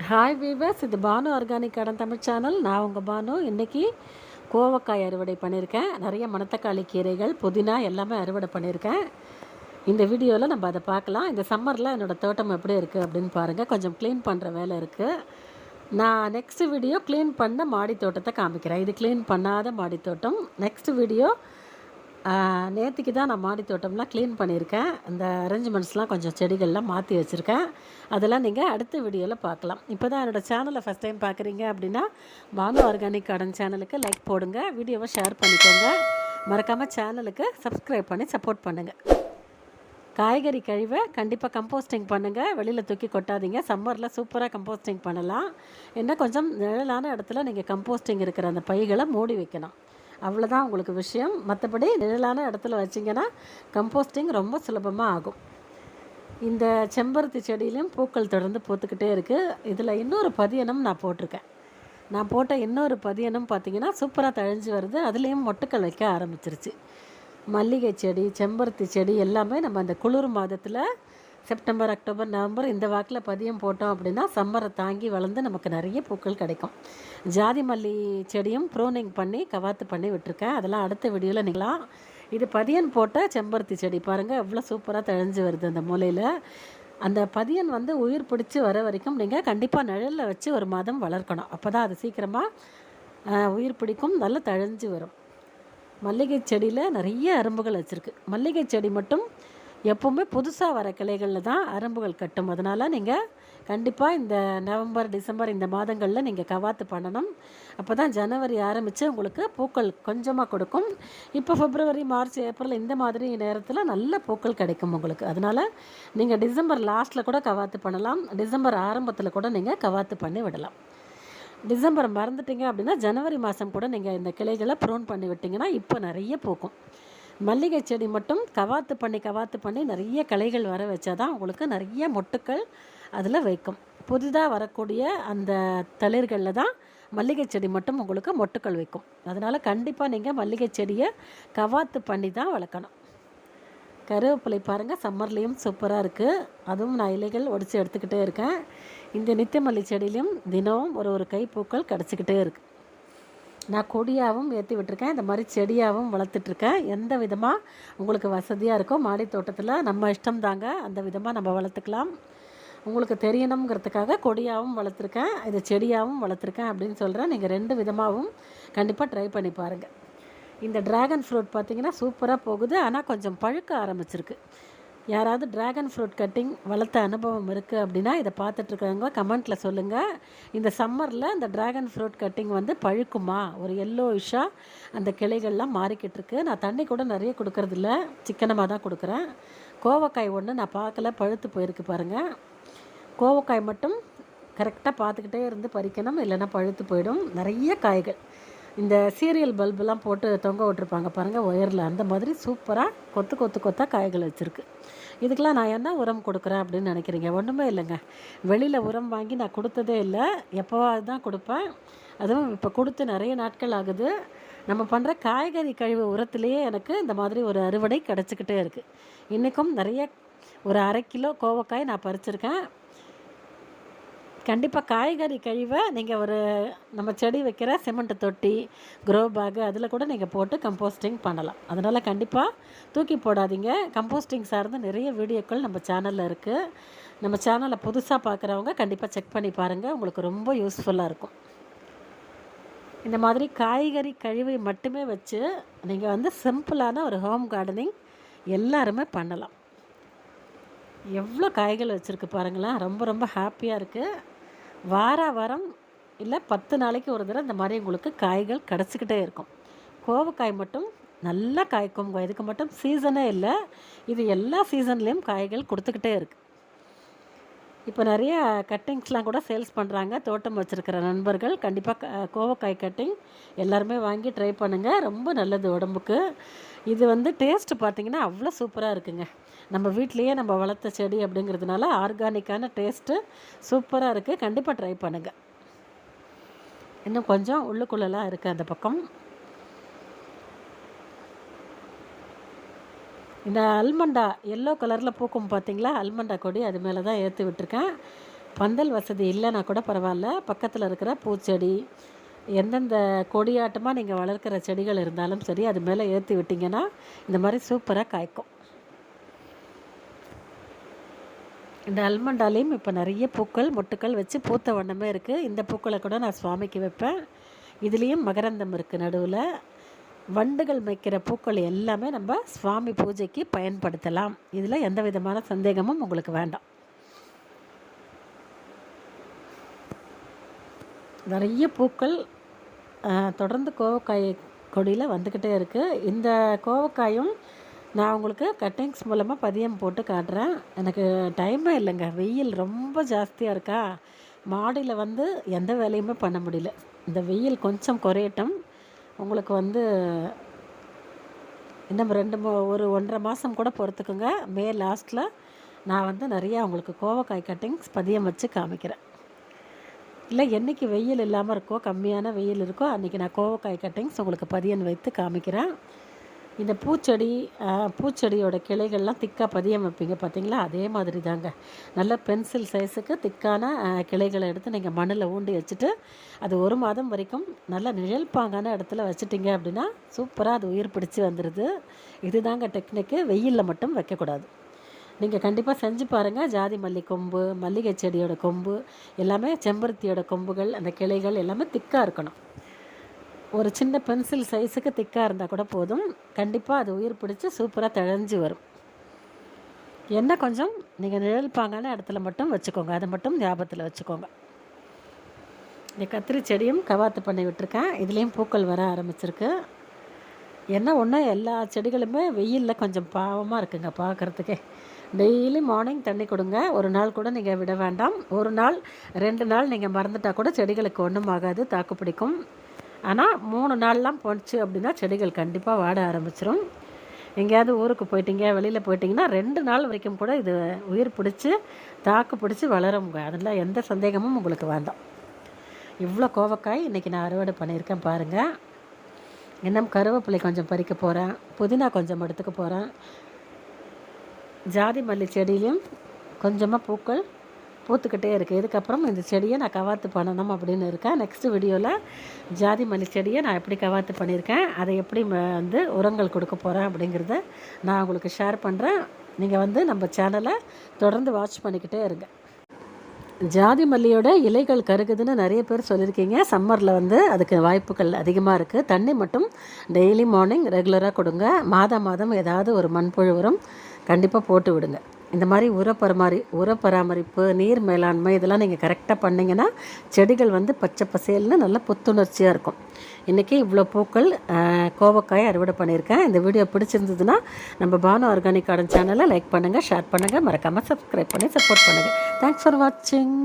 Hi viewers, இது Banu organic garden Tamil channel. நான் உங்கள் பானு. இன்றைக்கி கோவக்காய் அறுவடை பண்ணியிருக்கேன். நிறைய மணத்தக்காளி கீரைகள், புதினா எல்லாமே அறுவடை பண்ணியிருக்கேன். இந்த வீடியோவில் நம்ம அதை பார்க்கலாம். இந்த சம்மரில் என்னோடய தோட்டம் எப்படி இருக்குது அப்படின்னு பாருங்கள். கொஞ்சம் க்ளீன் பண்ணுற வேலை இருக்குது. நான் நெக்ஸ்ட் வீடியோ க்ளீன் பண்ண மாடி தோட்டத்தை காமிக்கிறேன். இது க்ளீன் பண்ணாத மாடி தோட்டம். நெக்ஸ்ட் வீடியோ நேற்றுக்கு தான் நான் மாடி தோட்டம்லாம் க்ளீன் பண்ணியிருக்கேன். இந்த அரேஞ்ச்மெண்ட்ஸ்லாம் கொஞ்சம் செடிகள்லாம் மாற்றி வச்சுருக்கேன். அதெல்லாம் நீங்கள் அடுத்த வீடியோவில் பார்க்கலாம். இப்போ தான் என்னோடய சேனலை ஃபஸ்ட் டைம் பார்க்குறீங்க அப்படின்னா பானு ஆர்கானிக் கார்டன் சேனலுக்கு லைக் போடுங்க, வீடியோவை ஷேர் பண்ணிக்கோங்க, மறக்காமல் சேனலுக்கு சப்ஸ்கிரைப் பண்ணி சப்போர்ட் பண்ணுங்கள். காய்கறி கழிவை கண்டிப்பாக கம்போஸ்டிங் பண்ணுங்கள், வெளியில் தூக்கி கொட்டாதீங்க. சம்மரில் சூப்பராக கம்போஸ்டிங் பண்ணலாம். என்ன கொஞ்சம் நிழலான இடத்துல நீங்கள் கம்போஸ்டிங் இருக்கிற அந்த பைகளை மூடி வைக்கணும். அவ்வளோதான் உங்களுக்கு விஷயம். மற்றபடி நிழலான இடத்துல வச்சிங்கன்னா கம்போஸ்டிங் ரொம்ப சுலபமாக ஆகும். இந்த செம்பருத்தி செடியிலையும் பூக்கள் தொடர்ந்து பூத்துக்கிட்டே இருக்குது. இதில் இன்னொரு பதியனம் நான் போட்டிருக்கேன். நான் போட்ட இன்னொரு பதியனம் பார்த்திங்கன்னா சூப்பராக தழிஞ்சு வருது. அதுலேயும் மொட்டுக்கள் வைக்க ஆரம்பிச்சிருச்சு. மல்லிகை செடி, செம்பருத்தி செடி எல்லாமே நம்ம அந்த குளிர் மாதத்தில் செப்டம்பர், அக்டோபர், நவம்பர் இந்த வாக்கில் பதியம் போட்டோம் அப்படின்னா சம்மரை தாங்கி வளர்ந்து நமக்கு நிறைய பூக்கள் கிடைக்கும். ஜாதி மல்லி செடியும் ப்ரூனிங் பண்ணி கவாத்து பண்ணி விட்டுருக்கேன். அதெல்லாம் அடுத்த வீடியோவில் நீங்களாம். இது பதியன் போட்ட செம்பருத்தி செடி பாருங்கள், எவ்வளோ சூப்பராக தழிஞ்சு வருது அந்த மூலையில். அந்த பதியன் உயிர் பிடிச்சி வர வரைக்கும் நீங்கள் கண்டிப்பாக நிழலில் வச்சு ஒரு மாதம் வளர்க்கணும். அப்போ தான் அது சீக்கிரமாக உயிர் பிடிக்கும், நல்லா தழிஞ்சு வரும். மல்லிகை செடியில் நிறைய அரும்புகள் வச்சுருக்கு. மல்லிகை செடி மட்டும் எப்போவுமே புதுசாக வர கிளைகளில் தான் அரும்புகள் கட்டும். அதனால் நீங்கள் கண்டிப்பாக இந்த நவம்பர், டிசம்பர் இந்த மாதங்களில் நீங்கள் கவாத்து பண்ணணும். அப்போ தான் ஜனவரி ஆரம்பித்து உங்களுக்கு பூக்கள் கொஞ்சமாக கொடுக்கும். இப்போ பிப்ரவரி, மார்ச், ஏப்ரல் இந்த மாதிரி நேரத்தில் நல்ல பூக்கள் கிடைக்கும் உங்களுக்கு. அதனால் நீங்கள் டிசம்பர் லாஸ்ட்டில் கூட கவாத்து பண்ணலாம், டிசம்பர் ஆரம்பத்தில் கூட நீங்கள் கவாத்து பண்ணி விடலாம். டிசம்பர் மறந்துட்டிங்க அப்படின்னா ஜனவரி மாதம் கூட நீங்கள் இந்த கிளைகளை ப்ரூன் பண்ணி விட்டிங்கன்னா இப்போ நிறைய பூக்கும். மல்லிகை செடி மட்டும் கவாத்து பண்ணி நிறைய கிளைகள் வர வச்சா தான் உங்களுக்கு நிறைய மொட்டுக்கள் அதில் வைக்கும். புதிதாக வரக்கூடிய அந்த தளிர்களில் தான் மல்லிகை செடி மட்டும் உங்களுக்கு மொட்டுக்கள் வைக்கும். அதனால் கண்டிப்பாக நீங்கள் மல்லிகை செடியை கவாத்து பண்ணி தான் வளர்க்கணும். கருவேப்பிலை பாருங்கள், சம்மர்லேயும் சூப்பராக இருக்குது. அதுவும் நான் இலைகள் ஒடிச்சு எடுத்துக்கிட்டே இருக்கேன். இந்த நித்தியமல்லி செடியிலையும் தினமும் ஒரு கை பூக்கள் கிடச்சிக்கிட்டே இருக்குது. நான் கொடியாகவும் ஏற்றி விட்டுருக்கேன், இந்த மாதிரி செடியாகவும் வளர்த்துட்ருக்கேன். எந்த விதமாக உங்களுக்கு வசதியாக இருக்கோ மாடி தோட்டத்தில் நம்ம இஷ்டம் தாங்க, அந்த விதமாக நம்ம வளர்த்துக்கலாம். உங்களுக்கு தெரியணுங்கிறதுக்காக கொடியாகவும் வளர்த்துருக்கேன், இது செடியாகவும் வளர்த்துருக்கேன் அப்படின்னு சொல்கிறேன். நீங்கள் ரெண்டு விதமாகவும் கண்டிப்பாக ட்ரை பண்ணி பாருங்கள். இந்த ட்ராகன் ஃப்ரூட் பார்த்திங்கன்னா சூப்பராக போகுது, ஆனால் கொஞ்சம் பழுக்க ஆரம்பிச்சிருக்கு. யாராவது ட்ராகன் ஃப்ரூட் கட்டிங் வளர்த்த அனுபவம் இருக்குது அப்படின்னா இதை பார்த்துட்ருக்கவங்க கமெண்ட்டில் சொல்லுங்கள். இந்த சம்மரில் இந்த ட்ராகன் ஃப்ரூட் கட்டிங் பழுக்குமா? ஒரு எல்லோயிஷாக அந்த கிளைகள்லாம் மாறிக்கிட்டுருக்கு. நான் தண்ணி கூட நிறைய கொடுக்கறதில்ல, சிக்கனமாக தான் கொடுக்குறேன். கோவக்காய் ஒன்று நான் பார்க்கல, பழுத்து போயிருக்கு பாருங்கள். கோவக்காய் மட்டும் கரெக்டாக பார்த்துக்கிட்டே இருந்து பறிக்கணும், இல்லைன்னா பழுத்து போயிடும். நிறைய காய்கள் இந்த சீரியல் பல்பெலாம் போட்டு தொங்க விட்டுருப்பாங்க பாருங்கள் ஒயரில், அந்த மாதிரி சூப்பராக கொத்தாக காய்கள் வச்சுருக்கு. இதுக்கெலாம் நான் என்ன உரம் கொடுக்குறேன் அப்படின்னு நினைக்கிறீங்க? ஒன்றுமே இல்லைங்க. வெளியில் உரம் வாங்கி நான் கொடுத்ததே இல்லை, எப்போவாது தான் கொடுப்பேன். அதுவும் இப்போ கொடுத்து நிறைய நாட்கள் ஆகுது. நம்ம பண்ணுற காய்கறி கழிவு உரத்துலேயே எனக்கு இந்த மாதிரி ஒரு அறுவடை கிடச்சிக்கிட்டே இருக்குது. இன்றைக்கும் நிறைய ஒரு 1/2 கிலோ கோவக்காய் நான் பறிச்சிருக்கேன். கண்டிப்பாக காய்கறி கழிவை நீங்கள் நம்ம செடி வைக்கிற சிமெண்ட் தொட்டி, க்ரோ பேக்கு அதில் கூட நீங்கள் போட்டு கம்போஸ்டிங் பண்ணலாம். அதனால் கண்டிப்பாக தூக்கி போடாதீங்க. கம்போஸ்டிங் சார்ந்து நிறைய வீடியோக்கள் நம்ம சேனலில் இருக்குது. நம்ம சேனலை புதுசாக பார்க்குறவங்க கண்டிப்பாக செக் பண்ணி பாருங்கள், உங்களுக்கு ரொம்ப யூஸ்ஃபுல்லாக இருக்கும். இந்த மாதிரி காய்கறி கழிவை மட்டுமே வச்சு நீங்கள் சிம்பிளான ஒரு ஹோம் கார்டனிங் எல்லாருமே பண்ணலாம். எவ்வளோ காய்கள் வச்சுருக்கு பாருங்களேன், ரொம்ப ரொம்ப ஹாப்பியாக இருக்குது. வாரம் இல்லை 10 நாளைக்கு ஒரு தடவை இந்த மாதிரி உங்களுக்கு காய்கள் கிடச்சிக்கிட்டே இருக்கும். கோவக்காய் மட்டும் நல்லா காய்க்கும். இதுக்கு மட்டும் சீசனே இல்லை, இது எல்லா சீசன்லேயும் காய்கள் கொடுத்துக்கிட்டே இருக்குது. இப்போ நிறைய கட்டிங்ஸ்லாம் கூட சேல்ஸ் பண்ணுறாங்க. தோட்டம் வச்சுருக்கிற நண்பர்கள் கண்டிப்பாக கோவக்காய் கட்டிங் எல்லாருமே வாங்கி ட்ரை பண்ணுங்கள், ரொம்ப நல்லது உடம்புக்கு. இது டேஸ்ட்டு பார்த்திங்கன்னா அவ்வளோ சூப்பராக இருக்குங்க. நம்ம வீட்லேயே நம்ம வளர்த்த செடி அப்படிங்கிறதுனால ஆர்கானிக்கான டேஸ்ட்டு சூப்பராக இருக்குது. கண்டிப்பாக ட்ரை பண்ணுங்கள். இன்னும் கொஞ்சம் உள்ளுக்குள்ளெல்லாம் இருக்குது அந்த பக்கம். இந்த அல்மண்டா எல்லோ கலரில் பூக்கும் பார்த்திங்களா, அல்மண்டா கொடி அது மேலே தான் ஏற்றி விட்டுருக்கேன். பந்தல் வசதி இல்லைன்னா கூட பரவாயில்ல, பக்கத்தில் இருக்கிற பூச்செடி, எந்தெந்த கொடியாட்டமாக நீங்கள் வளர்க்குற செடிகள் இருந்தாலும் சரி, அது மேலே ஏற்றி விட்டிங்கன்னா இந்த மாதிரி சூப்பராக காய்க்கும். இந்த அல்மண்டாலையும் இப்போ நிறைய பூக்கள் மொட்டுக்கள் வச்சு பூத்த வண்ணமே இருக்குது. இந்த பூக்களை கூட நான் சுவாமிக்கு வைப்பேன். இதுலேயும் மகரந்தம் இருக்குது நடுவில். வண்டுகள் மேய்க்கிற பூக்கள் எல்லாமே நம்ம சுவாமி பூஜைக்கு பயன்படுத்தலாம். இதில் எந்த விதமான சந்தேகமும் உங்களுக்கு வேண்டாம். நிறைய பூக்கள் தொடர்ந்து கோவக்காய் கொடியில் வந்துக்கிட்டே இருக்குது. இந்த கோவக்காயும் நான் உங்களுக்கு கட்டிங்ஸ் மூலமாக பதியம் போட்டு காட்டுறேன். எனக்கு டைமே இல்லைங்க, வெயில் ரொம்ப ஜாஸ்தியாக இருக்கா, மாடியில் வந்து எந்த வேலையுமே பண்ண முடியல. இந்த வெயில் கொஞ்சம் குறையட்டும், உங்களுக்கு வந்து இன்னும் ஒரு 1.5 மாதம் கூட பொறுத்துக்குங்க. மே லாஸ்ட்டில் நான் வந்து நிறையா உங்களுக்கு கோவக்காய் கட்டிங்ஸ் பதியம் வச்சு காமிக்கிறேன். இல்லை என்றைக்கு வெயில் இல்லாமல் இருக்கோ, கம்மியான வெயில் இருக்கோ, அன்றைக்கி நான் கோவக்காய் கட்டிங்ஸ் உங்களுக்கு பதியம் வைத்து காமிக்கிறேன். இந்த பூச்செடியோட கிளைகள்லாம் திக்காக பதியம் வைப்பீங்க பார்த்தீங்களா, அதே மாதிரி தாங்க. நல்ல பென்சில் சைஸுக்கு திக்கான கிளைகளை எடுத்து நீங்கள் மண்ணில் ஊண்டி வச்சுட்டு அது 1 மாதம் வரைக்கும் நல்ல நிழல்பாங்கான இடத்துல வச்சுட்டிங்க அப்படின்னா சூப்பராக அது உயிர் பிடிச்சி வந்துடுது. இதுதாங்க டெக்னிக்கு. வெயிலில் மட்டும் வைக்கக்கூடாது. நீங்கள் கண்டிப்பாக செஞ்சு பாருங்கள். ஜாதி மல்லி கொம்பு, மல்லிகை செடியோட கொம்பு எல்லாமே, செம்பருத்தியோட கொம்புகள், அந்த கிளைகள் எல்லாமே திக்காக இருக்கணும். ஒரு சின்ன பென்சில் சைஸுக்கு திக்காக இருந்தால் கூட போதும். கண்டிப்பாக அது உயிர் பிடிச்சி சூப்பராக தழைஞ்சி வரும். என்ன கொஞ்சம் நீங்கள் நிழல்பாங்கான இடத்துல மட்டும் வச்சுக்கோங்க, அதை மட்டும் ஞாபகத்தில் வச்சுக்கோங்க. இந்த கத்திரி செடியும் கவாத்து பண்ணி விட்டுருக்கேன். இதுலேயும் பூக்கள் வர ஆரம்பிச்சிருக்கு. என்ன ஒன்று, எல்லா செடிகளுமே வெயிலில் கொஞ்சம் பாவமாக இருக்குங்க பார்க்குறதுக்கே. டெய்லி மார்னிங் தண்ணி கொடுங்க. ஒரு நாள் கூட நீங்கள் விட வேண்டாம். 1 நாள் 2 நாள் நீங்கள் மறந்துட்டால் கூட செடிகளுக்கு ஒன்றும் ஆகாது, தாக்கு பிடிக்கும். ஆனால் 3 நாள்லாம் போச்சு அப்படின்னா செடிகள் கண்டிப்பாக வாட ஆரம்பிச்சிடும். எங்கேயாவது ஊருக்கு போயிட்டீங்க, வெளியில் போயிட்டிங்கன்னா 2 நாள் வரைக்கும் கூட இது உயிர் பிடிச்சி தாக்கு பிடிச்சி வளருங்க. அதில் எந்த சந்தேகமும் உங்களுக்கு வேண்டாம். இவ்வளோ கோவக்காய் இன்றைக்கி நான் அறுவடை பண்ணியிருக்கேன் பாருங்கள். இன்னும் கருவேப்பிலை கொஞ்சம் பறிக்க போகிறேன், புதினா கொஞ்சம் எடுத்துக்க போகிறேன். ஜாதி மல்லி செடியிலையும் கொஞ்சமாக பூக்கள் பூத்துக்கிட்டே இருக்குது. இதுக்கப்புறம் இந்த செடியை நான் கவாத்து பண்ணணும் அப்படின்னு இருக்கேன். நெக்ஸ்ட் வீடியோவில் ஜாதி மல்லி செடியை நான் எப்படி கவாத்து பண்ணியிருக்கேன், அதை எப்படி வந்து உரங்கள் கொடுக்க போகிறேன் அப்படிங்கிறத நான் உங்களுக்கு ஷேர் பண்ணுறேன். நீங்கள் வந்து நம்ம சேனலை தொடர்ந்து வாட்ச் பண்ணிக்கிட்டே இருங்க. ஜாதி மல்லியோட இலைகள் கருகுதுன்னு நிறைய பேர் சொல்லியிருக்கீங்க. சம்மரில் வந்து அதுக்கு வாய்ப்புகள் அதிகமாக இருக்குது. தண்ணி மட்டும் டெய்லி மார்னிங் ரெகுலராக கொடுங்க. மாதம் ஏதாவது ஒரு மண்புழு உரம் கண்டிப்பாக போட்டு விடுங்க. இந்த மாதிரி உர பராமரிப்பு, நீர் மேலாண்மை இதெல்லாம் நீங்கள் கரெக்டாக பண்ணிங்கன்னா செடிகள் வந்து பச்சை பசேல்னு நல்லா புத்துணர்ச்சியாக இருக்கும். இன்றைக்கி இவ்வளோ பூக்கள் கோவக்காய் அறுவடை பண்ணியிருக்கேன். இந்த வீடியோ பிடிச்சிருந்ததுன்னா நம்ம பானு ஆர்கானிக் கார்டன் சேனலை லைக் பண்ணுங்கள், ஷேர் பண்ணுங்கள், மறக்காமல் சப்ஸ்கிரைப் பண்ணி சப்போர்ட் பண்ணுங்கள். தேங்க்ஸ் ஃபார் வாட்சிங்.